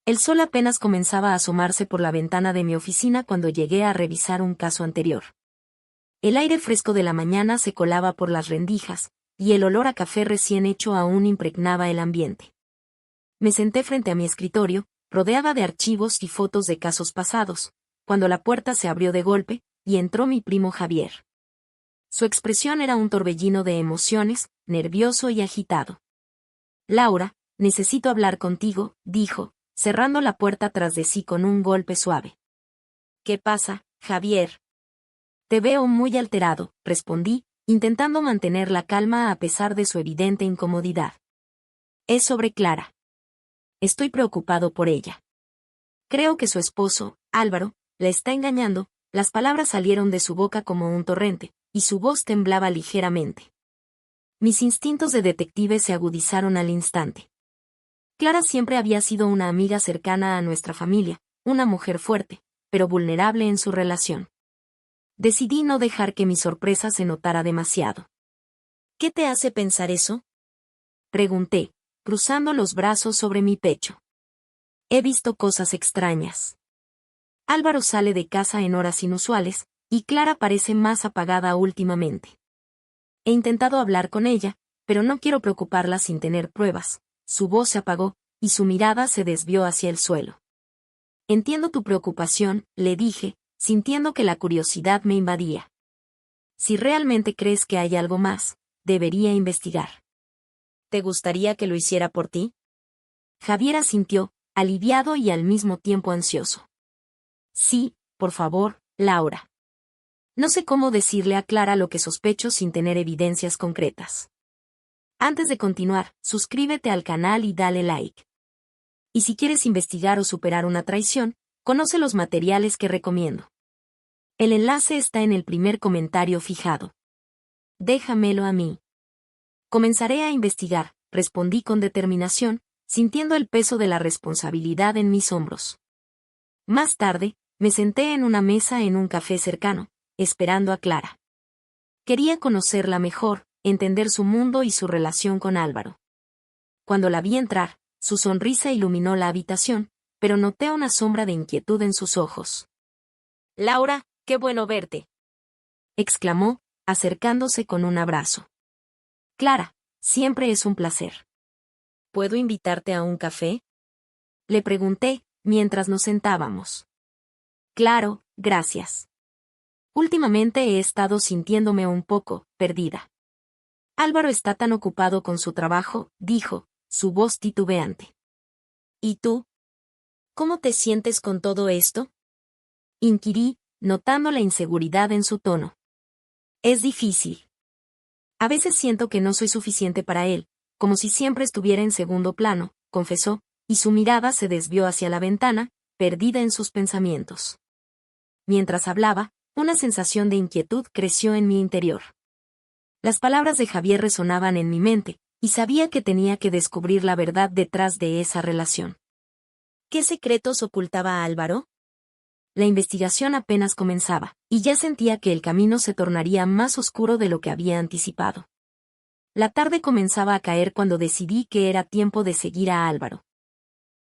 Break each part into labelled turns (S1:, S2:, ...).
S1: El sol apenas comenzaba a asomarse por la ventana de mi oficina cuando llegué a revisar un caso anterior. El aire fresco de la mañana se colaba por las rendijas, y el olor a café recién hecho aún impregnaba el ambiente. Me senté frente a mi escritorio, rodeada de archivos y fotos de casos pasados, cuando la puerta se abrió de golpe, y entró mi primo Javier. Su expresión era un torbellino de emociones, nervioso y agitado. «Laura, necesito hablar contigo», dijo, cerrando la puerta tras de sí con un golpe suave. «¿Qué pasa, Javier?» «Te veo muy alterado», respondí, intentando mantener la calma a pesar de su evidente incomodidad. «Es sobre Clara. Estoy preocupado por ella. Creo que su esposo, Álvaro, la está engañando». Las palabras salieron de su boca como un torrente, y su voz temblaba ligeramente. Mis instintos de detective se agudizaron al instante. Clara siempre había sido una amiga cercana a nuestra familia, una mujer fuerte, pero vulnerable en su relación. Decidí no dejar que mi sorpresa se notara demasiado. «¿Qué te hace pensar eso?», pregunté, cruzando los brazos sobre mi pecho. «He visto cosas extrañas. Álvaro sale de casa en horas inusuales, y Clara parece más apagada últimamente. He intentado hablar con ella, pero no quiero preocuparla sin tener pruebas». Su voz se apagó, y su mirada se desvió hacia el suelo. «Entiendo tu preocupación», le dije, sintiendo que la curiosidad me invadía. «Si realmente crees que hay algo más, debería investigar». «¿Te gustaría que lo hiciera por ti?». Javier asintió, aliviado y al mismo tiempo ansioso. «Sí, por favor, Laura». No sé cómo decirle a Clara lo que sospecho sin tener evidencias concretas. Antes de continuar, suscríbete al canal y dale like. Y si quieres investigar o superar una traición, conoce los materiales que recomiendo. El enlace está en el primer comentario fijado. Déjamelo a mí. Comenzaré a investigar, respondí con determinación, sintiendo el peso de la responsabilidad en mis hombros. Más tarde, me senté en una mesa en un café cercano, esperando a Clara. Quería conocerla mejor, entender su mundo y su relación con Álvaro. Cuando la vi entrar, su sonrisa iluminó la habitación, pero noté una sombra de inquietud en sus ojos. «Laura, qué bueno verte», exclamó, acercándose con un abrazo. «Clara, siempre es un placer». «¿Puedo invitarte a un café?», le pregunté, mientras nos sentábamos. «Claro, gracias. Últimamente he estado sintiéndome un poco perdida». «Álvaro está tan ocupado con su trabajo», dijo, su voz titubeante. «¿Y tú? ¿Cómo te sientes con todo esto?», inquirí, notando la inseguridad en su tono. «Es difícil. A veces siento que no soy suficiente para él, como si siempre estuviera en segundo plano», confesó, y su mirada se desvió hacia la ventana, perdida en sus pensamientos. Mientras hablaba, una sensación de inquietud creció en mi interior. Las palabras de Javier resonaban en mi mente, y sabía que tenía que descubrir la verdad detrás de esa relación. ¿Qué secretos ocultaba Álvaro? La investigación apenas comenzaba, y ya sentía que el camino se tornaría más oscuro de lo que había anticipado. La tarde comenzaba a caer cuando decidí que era tiempo de seguir a Álvaro.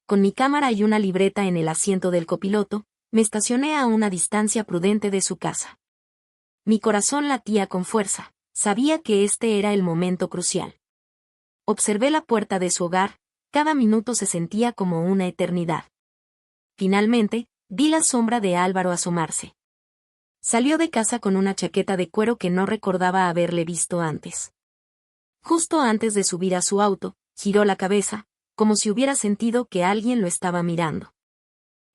S1: Con mi cámara y una libreta en el asiento del copiloto, me estacioné a una distancia prudente de su casa. Mi corazón latía con fuerza, sabía que este era el momento crucial. Observé la puerta de su hogar, cada minuto se sentía como una eternidad. Finalmente, vi la sombra de Álvaro asomarse. Salió de casa con una chaqueta de cuero que no recordaba haberle visto antes. Justo antes de subir a su auto, giró la cabeza, como si hubiera sentido que alguien lo estaba mirando.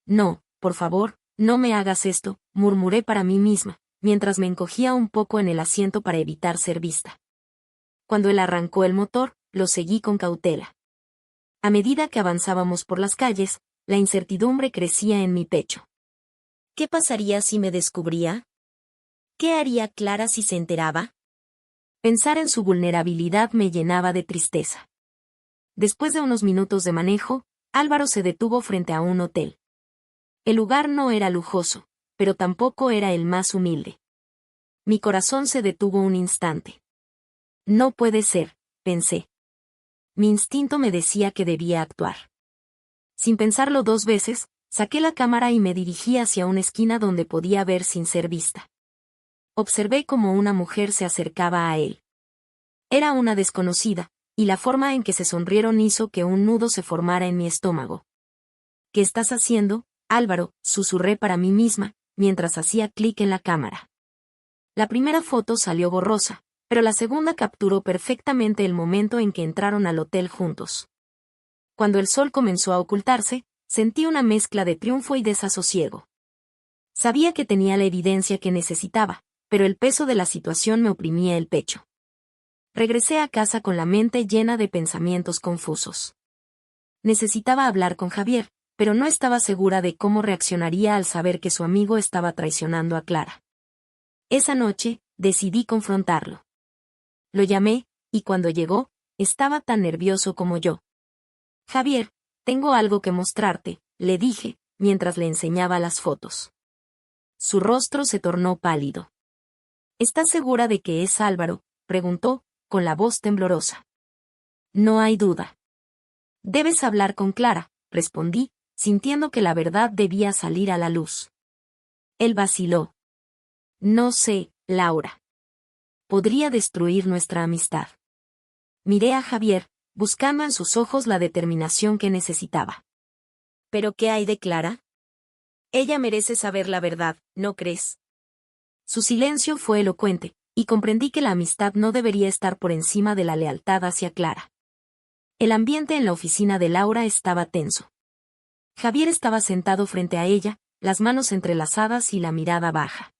S1: «No, por favor, no me hagas esto», murmuré para mí misma, mientras me encogía un poco en el asiento para evitar ser vista. Cuando él arrancó el motor, lo seguí con cautela. A medida que avanzábamos por las calles, la incertidumbre crecía en mi pecho. ¿Qué pasaría si me descubría? ¿Qué haría Clara si se enteraba? Pensar en su vulnerabilidad me llenaba de tristeza. Después de unos minutos de manejo, Álvaro se detuvo frente a un hotel. El lugar no era lujoso, pero tampoco era el más humilde. Mi corazón se detuvo un instante. No puede ser, pensé. Mi instinto me decía que debía actuar. Sin pensarlo 2 veces, saqué la cámara y me dirigí hacia una esquina donde podía ver sin ser vista. Observé cómo una mujer se acercaba a él. Era una desconocida, y la forma en que se sonrieron hizo que un nudo se formara en mi estómago. ¿Qué estás haciendo, Álvaro?, susurré para mí misma, mientras hacía clic en la cámara. La primera foto salió borrosa, pero la segunda capturó perfectamente el momento en que entraron al hotel juntos. Cuando el sol comenzó a ocultarse, sentí una mezcla de triunfo y desasosiego. Sabía que tenía la evidencia que necesitaba, pero el peso de la situación me oprimía el pecho. Regresé a casa con la mente llena de pensamientos confusos. Necesitaba hablar con Javier, pero no estaba segura de cómo reaccionaría al saber que su amigo estaba traicionando a Clara. Esa noche, decidí confrontarlo. Lo llamé, y cuando llegó, estaba tan nervioso como yo. Javier, tengo algo que mostrarte, le dije, mientras le enseñaba las fotos. Su rostro se tornó pálido. ¿Estás segura de que es Álvaro?, preguntó, con la voz temblorosa. No hay duda. Debes hablar con Clara, respondí, sintiendo que la verdad debía salir a la luz. Él vaciló. No sé, Laura. Podría destruir nuestra amistad. Miré a Javier, buscando en sus ojos la determinación que necesitaba. ¿Pero qué hay de Clara? Ella merece saber la verdad, ¿no crees? Su silencio fue elocuente, y comprendí que la amistad no debería estar por encima de la lealtad hacia Clara. El ambiente en la oficina de Laura estaba tenso. Javier estaba sentado frente a ella, las manos entrelazadas y la mirada baja.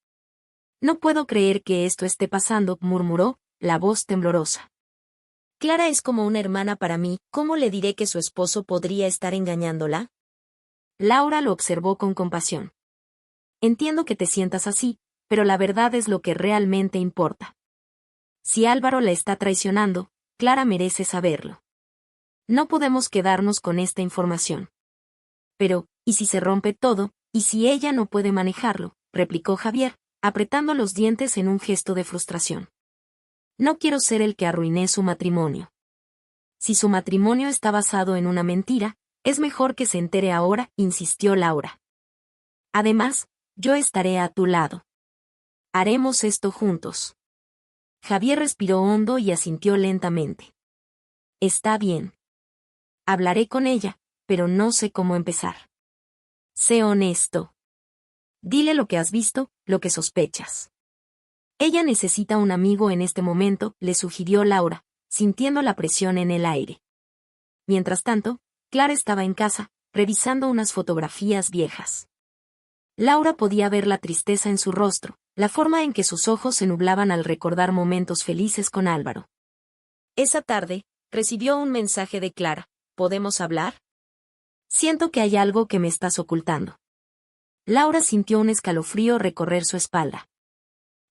S1: No puedo creer que esto esté pasando, murmuró, la voz temblorosa. Clara es como una hermana para mí, ¿cómo le diré que su esposo podría estar engañándola? Laura lo observó con compasión. Entiendo que te sientas así, pero la verdad es lo que realmente importa. Si Álvaro la está traicionando, Clara merece saberlo. No podemos quedarnos con esta información. Pero, ¿y si se rompe todo, y si ella no puede manejarlo?, replicó Javier, apretando los dientes en un gesto de frustración. No quiero ser el que arruiné su matrimonio. Si su matrimonio está basado en una mentira, es mejor que se entere ahora, insistió Laura. Además, yo estaré a tu lado. Haremos esto juntos. Javier respiró hondo y asintió lentamente. Está bien. Hablaré con ella, pero no sé cómo empezar. Sé honesto. Dile lo que has visto, lo que sospechas. Ella necesita un amigo en este momento, le sugirió Laura, sintiendo la presión en el aire. Mientras tanto, Clara estaba en casa, revisando unas fotografías viejas. Laura podía ver la tristeza en su rostro, la forma en que sus ojos se nublaban al recordar momentos felices con Álvaro. Esa tarde, recibió un mensaje de Clara. ¿Podemos hablar? Siento que hay algo que me estás ocultando. Laura sintió un escalofrío recorrer su espalda.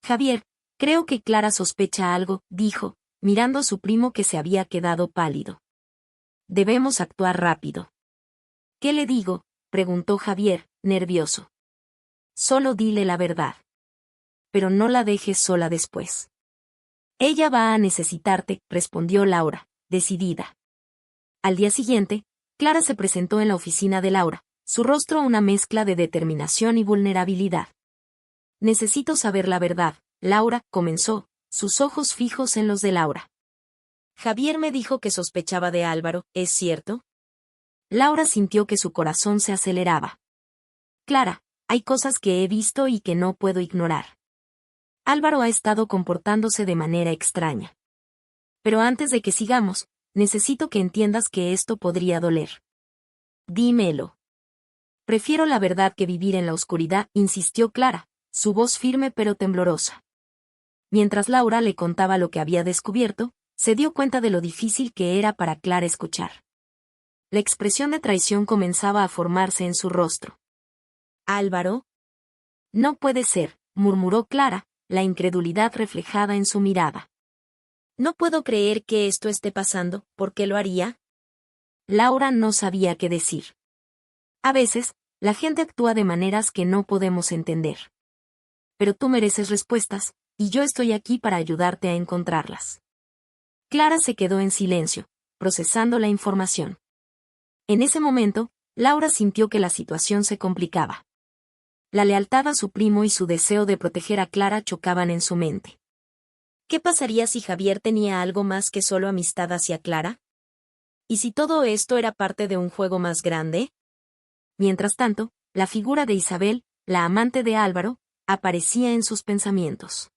S1: Javier, creo que Clara sospecha algo, dijo, mirando a su primo que se había quedado pálido. Debemos actuar rápido. ¿Qué le digo?, preguntó Javier, nervioso. Solo dile la verdad. Pero no la dejes sola después. Ella va a necesitarte, respondió Laura, decidida. Al día siguiente, Clara se presentó en la oficina de Laura, su rostro una mezcla de determinación y vulnerabilidad. Necesito saber la verdad, Laura, comenzó, sus ojos fijos en los de Laura. Javier me dijo que sospechaba de Álvaro, ¿es cierto? Laura sintió que su corazón se aceleraba. Clara, hay cosas que he visto y que no puedo ignorar. Álvaro ha estado comportándose de manera extraña. Pero antes de que sigamos, necesito que entiendas que esto podría doler. Dímelo. Prefiero la verdad que vivir en la oscuridad, insistió Clara, su voz firme pero temblorosa. Mientras Laura le contaba lo que había descubierto, se dio cuenta de lo difícil que era para Clara escuchar. La expresión de traición comenzaba a formarse en su rostro. ¿Álvaro? No puede ser, murmuró Clara, la incredulidad reflejada en su mirada. No puedo creer que esto esté pasando, ¿por qué lo haría? Laura no sabía qué decir. A veces, la gente actúa de maneras que no podemos entender. Pero tú mereces respuestas, y yo estoy aquí para ayudarte a encontrarlas. Clara se quedó en silencio, procesando la información. En ese momento, Laura sintió que la situación se complicaba. La lealtad a su primo y su deseo de proteger a Clara chocaban en su mente. ¿Qué pasaría si Javier tenía algo más que solo amistad hacia Clara? ¿Y si todo esto era parte de un juego más grande? Mientras tanto, la figura de Isabel, la amante de Álvaro, aparecía en sus pensamientos.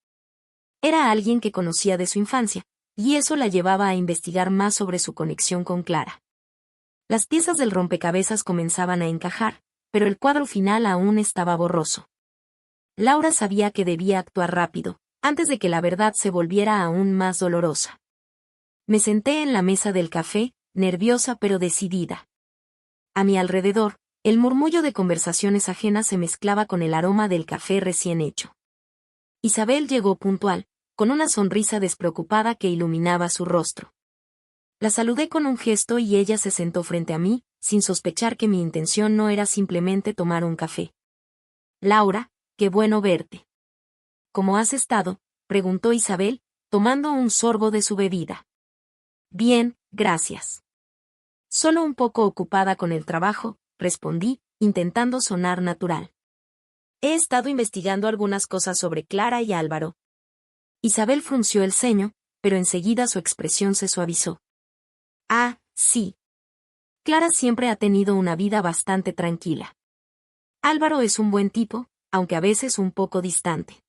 S1: Era alguien que conocía de su infancia, y eso la llevaba a investigar más sobre su conexión con Clara. Las piezas del rompecabezas comenzaban a encajar, pero el cuadro final aún estaba borroso. Laura sabía que debía actuar rápido, antes de que la verdad se volviera aún más dolorosa. Me senté en la mesa del café, nerviosa pero decidida. A mi alrededor, el murmullo de conversaciones ajenas se mezclaba con el aroma del café recién hecho. Isabel llegó puntual, con una sonrisa despreocupada que iluminaba su rostro. La saludé con un gesto y ella se sentó frente a mí, sin sospechar que mi intención no era simplemente tomar un café. «Laura, qué bueno verte». «¿Cómo has estado?», preguntó Isabel, tomando un sorbo de su bebida. «Bien, gracias». «Solo un poco ocupada con el trabajo», respondí, intentando sonar natural. «He estado investigando algunas cosas sobre Clara y Álvaro». Isabel frunció el ceño, pero enseguida su expresión se suavizó. «Ah, sí. Clara siempre ha tenido una vida bastante tranquila. Álvaro es un buen tipo, aunque a veces un poco distante».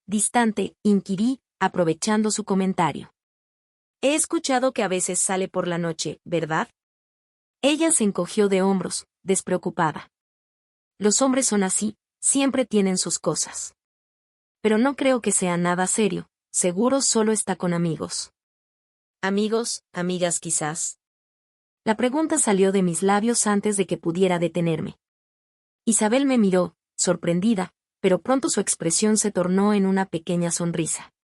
S1: «Distante», inquirí, aprovechando su comentario. «He escuchado que a veces sale por la noche, ¿verdad?». Ella se encogió de hombros, despreocupada. «Los hombres son así, siempre tienen sus cosas. Pero no creo que sea nada serio, seguro solo está con amigos». «Amigos, amigas quizás». La pregunta salió de mis labios antes de que pudiera detenerme. Isabel me miró, sorprendida, pero pronto su expresión se tornó en una pequeña sonrisa.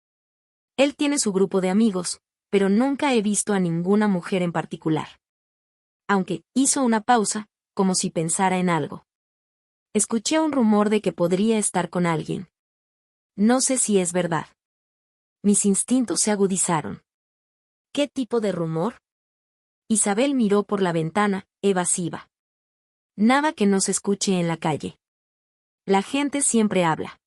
S1: «Él tiene su grupo de amigos, pero nunca he visto a ninguna mujer en particular». Aunque, hizo una pausa, como si pensara en algo. «Escuché un rumor de que podría estar con alguien. No sé si es verdad». Mis instintos se agudizaron. «¿Qué tipo de rumor?». Isabel miró por la ventana, evasiva. «Nada que no se escuche en la calle. La gente siempre habla».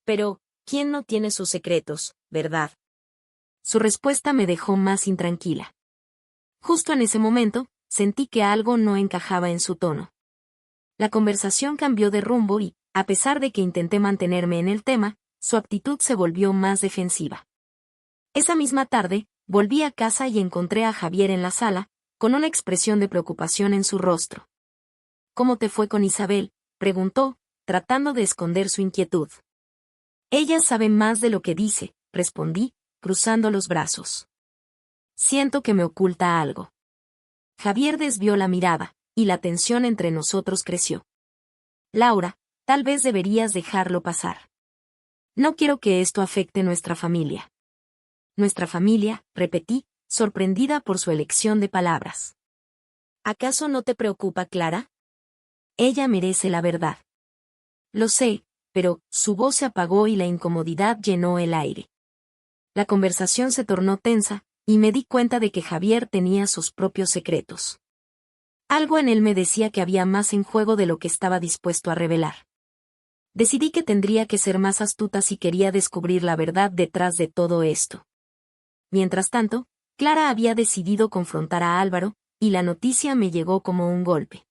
S1: «Pero, ¿quién no tiene sus secretos, verdad?». Su respuesta me dejó más intranquila. Justo en ese momento, sentí que algo no encajaba en su tono. La conversación cambió de rumbo y, a pesar de que intenté mantenerme en el tema, su actitud se volvió más defensiva. Esa misma tarde, volví a casa y encontré a Javier en la sala, con una expresión de preocupación en su rostro. «¿Cómo te fue con Isabel?», preguntó, tratando de esconder su inquietud. «Ella sabe más de lo que dice», respondí, cruzando los brazos. «Siento que me oculta algo». Javier desvió la mirada, y la tensión entre nosotros creció. «Laura, tal vez deberías dejarlo pasar. No quiero que esto afecte nuestra familia». «Nuestra familia», repetí, sorprendida por su elección de palabras. «¿Acaso no te preocupa Clara? Ella merece la verdad». «Lo sé», pero su voz se apagó y la incomodidad llenó el aire. La conversación se tornó tensa, y me di cuenta de que Javier tenía sus propios secretos. Algo en él me decía que había más en juego de lo que estaba dispuesto a revelar. Decidí que tendría que ser más astuta si quería descubrir la verdad detrás de todo esto. Mientras tanto, Clara había decidido confrontar a Álvaro, y la noticia me llegó como un golpe.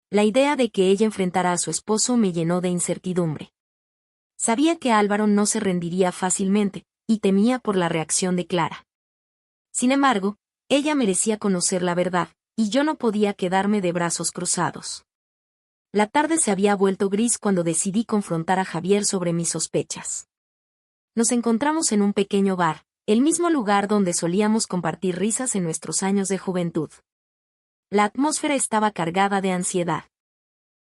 S1: La idea de que ella enfrentara a su esposo me llenó de incertidumbre. Sabía que Álvaro no se rendiría fácilmente, y temía por la reacción de Clara. Sin embargo, ella merecía conocer la verdad, y yo no podía quedarme de brazos cruzados. La tarde se había vuelto gris cuando decidí confrontar a Javier sobre mis sospechas. Nos encontramos en un pequeño bar, el mismo lugar donde solíamos compartir risas en nuestros años de juventud. La atmósfera estaba cargada de ansiedad.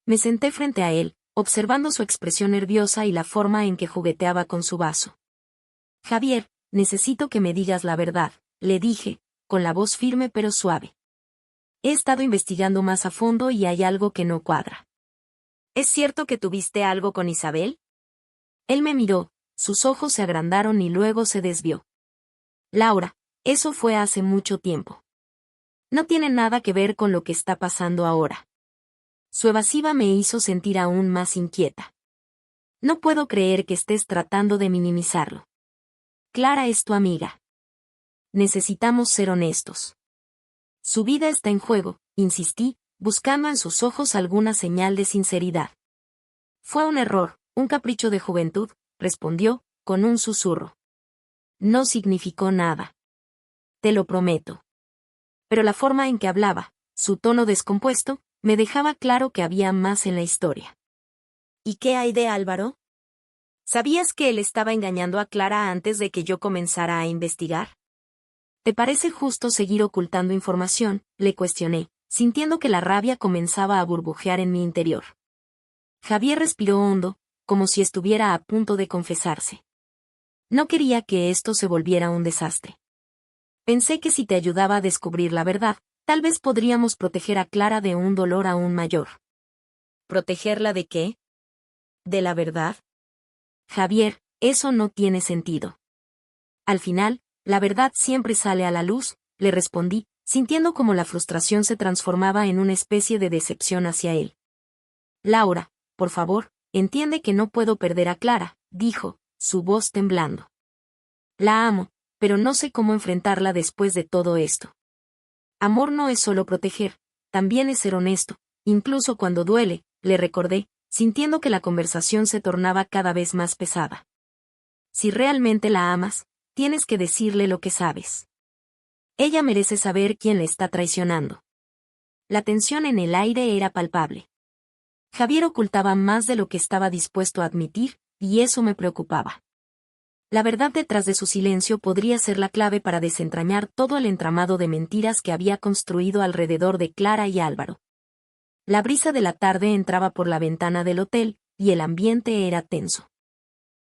S1: Me senté frente a él, observando su expresión nerviosa y la forma en que jugueteaba con su vaso. «Javier, necesito que me digas la verdad», le dije, con la voz firme pero suave. «He estado investigando más a fondo y hay algo que no cuadra». «¿Es cierto que tuviste algo con Isabel?». Él me miró, sus ojos se agrandaron y luego se desvió. «Laura, eso fue hace mucho tiempo. No tiene nada que ver con lo que está pasando ahora». Su evasiva me hizo sentir aún más inquieta. No puedo creer que estés tratando de minimizarlo. Clara es tu amiga. Necesitamos ser honestos. Su vida está en juego, insistí, buscando en sus ojos alguna señal de sinceridad. Fue un error, un capricho de juventud, respondió, con un susurro. No significó nada. Te lo prometo. Pero la forma en que hablaba, su tono descompuesto, me dejaba claro que había más en la historia. ¿Y qué hay de Álvaro? ¿Sabías que él estaba engañando a Clara antes de que yo comenzara a investigar? ¿Te parece justo seguir ocultando información?, le cuestioné, sintiendo que la rabia comenzaba a burbujear en mi interior. Javier respiró hondo, como si estuviera a punto de confesarse. No quería que esto se volviera un desastre. Pensé que si te ayudaba a descubrir la verdad, tal vez podríamos proteger a Clara de un dolor aún mayor. ¿Protegerla de qué? ¿De la verdad? Javier, eso no tiene sentido. Al final, la verdad siempre sale a la luz, le respondí, sintiendo como la frustración se transformaba en una especie de decepción hacia él. Laura, por favor, entiende que no puedo perder a Clara, dijo, su voz temblando. La amo, pero no sé cómo enfrentarla después de todo esto. Amor no es solo proteger, también es ser honesto, incluso cuando duele, le recordé, sintiendo que la conversación se tornaba cada vez más pesada. Si realmente la amas, tienes que decirle lo que sabes. Ella merece saber quién le está traicionando. La tensión en el aire era palpable. Javier ocultaba más de lo que estaba dispuesto a admitir, y eso me preocupaba. La verdad detrás de su silencio podría ser la clave para desentrañar todo el entramado de mentiras que había construido alrededor de Clara y Álvaro. La brisa de la tarde entraba por la ventana del hotel, y el ambiente era tenso.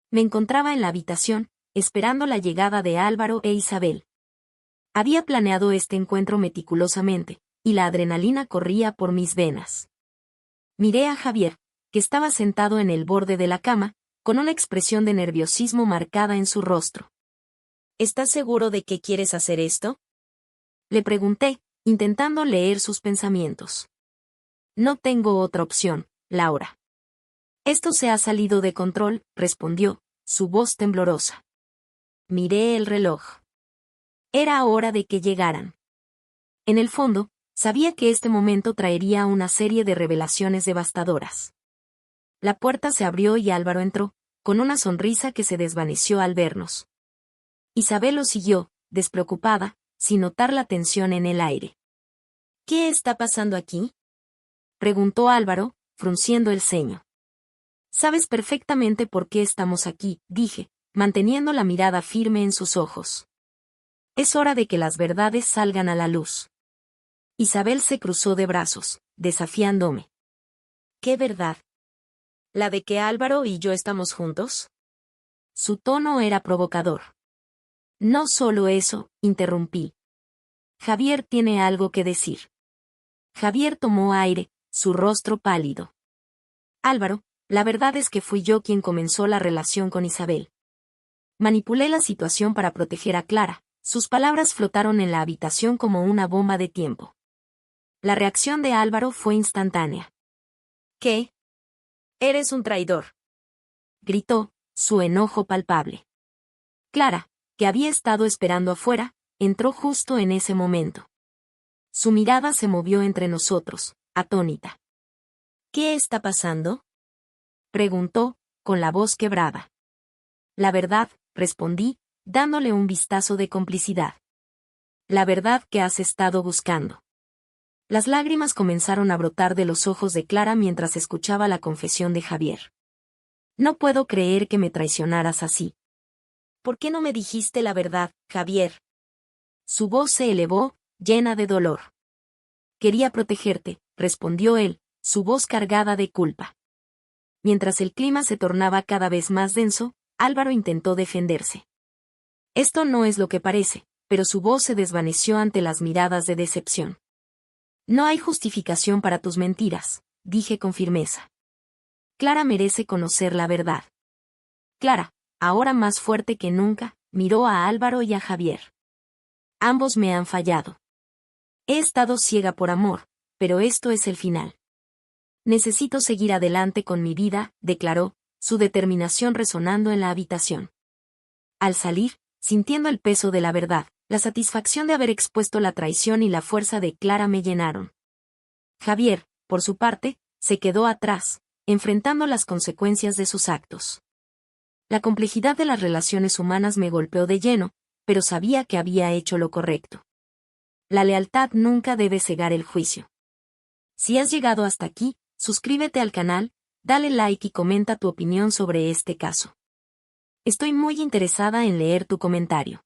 S1: Me encontraba en la habitación, esperando la llegada de Álvaro e Isabel. Había planeado este encuentro meticulosamente, y la adrenalina corría por mis venas. Miré a Javier, que estaba sentado en el borde de la cama, con una expresión de nerviosismo marcada en su rostro. ¿Estás seguro de que quieres hacer esto? Le pregunté, intentando leer sus pensamientos. No tengo otra opción, Laura. Esto se ha salido de control, respondió, su voz temblorosa. Miré el reloj. Era hora de que llegaran. En el fondo, sabía que este momento traería una serie de revelaciones devastadoras. La puerta se abrió y Álvaro entró, con una sonrisa que se desvaneció al vernos. Isabel lo siguió, despreocupada, sin notar la tensión en el aire. ¿Qué está pasando aquí?, preguntó Álvaro, frunciendo el ceño. Sabes perfectamente por qué estamos aquí, dije, manteniendo la mirada firme en sus ojos. Es hora de que las verdades salgan a la luz. Isabel se cruzó de brazos, desafiándome. ¿Qué verdad? ¿La de que Álvaro y yo estamos juntos? Su tono era provocador. No solo eso, interrumpí. Javier tiene algo que decir. Javier tomó aire, su rostro pálido. Álvaro, la verdad es que fui yo quien comenzó la relación con Isabel. Manipulé la situación para proteger a Clara, sus palabras flotaron en la habitación como una bomba de tiempo. La reacción de Álvaro fue instantánea. ¿Qué? Eres un traidor, gritó, su enojo palpable. Clara, que había estado esperando afuera, entró justo en ese momento. Su mirada se movió entre nosotros, atónita. ¿Qué está pasando?, preguntó, con la voz quebrada. La verdad, respondí, dándole un vistazo de complicidad. La verdad que has estado buscando. Las lágrimas comenzaron a brotar de los ojos de Clara mientras escuchaba la confesión de Javier. No puedo creer que me traicionaras así. ¿Por qué no me dijiste la verdad, Javier? Su voz se elevó, llena de dolor. Quería protegerte, respondió él, su voz cargada de culpa. Mientras el clima se tornaba cada vez más denso, Álvaro intentó defenderse. Esto no es lo que parece, pero su voz se desvaneció ante las miradas de decepción. No hay justificación para tus mentiras, dije con firmeza. Clara merece conocer la verdad. Clara, ahora más fuerte que nunca, miró a Álvaro y a Javier. Ambos me han fallado. He estado ciega por amor, pero esto es el final. Necesito seguir adelante con mi vida, declaró, su determinación resonando en la habitación. Al salir, sintiendo el peso de la verdad, la satisfacción de haber expuesto la traición y la fuerza de Clara me llenaron. Javier, por su parte, se quedó atrás, enfrentando las consecuencias de sus actos. La complejidad de las relaciones humanas me golpeó de lleno, pero sabía que había hecho lo correcto. La lealtad nunca debe cegar el juicio. Si has llegado hasta aquí, suscríbete al canal, dale like y comenta tu opinión sobre este caso. Estoy muy interesada en leer tu comentario.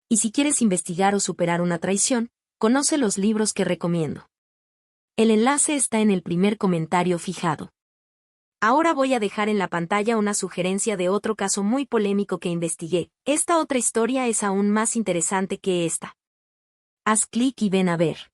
S1: Y si quieres investigar o superar una traición, conoce los libros que recomiendo. El enlace está en el primer comentario fijado. Ahora voy a dejar en la pantalla una sugerencia de otro caso muy polémico que investigué. Esta otra historia es aún más interesante que esta. Haz clic y ven a ver.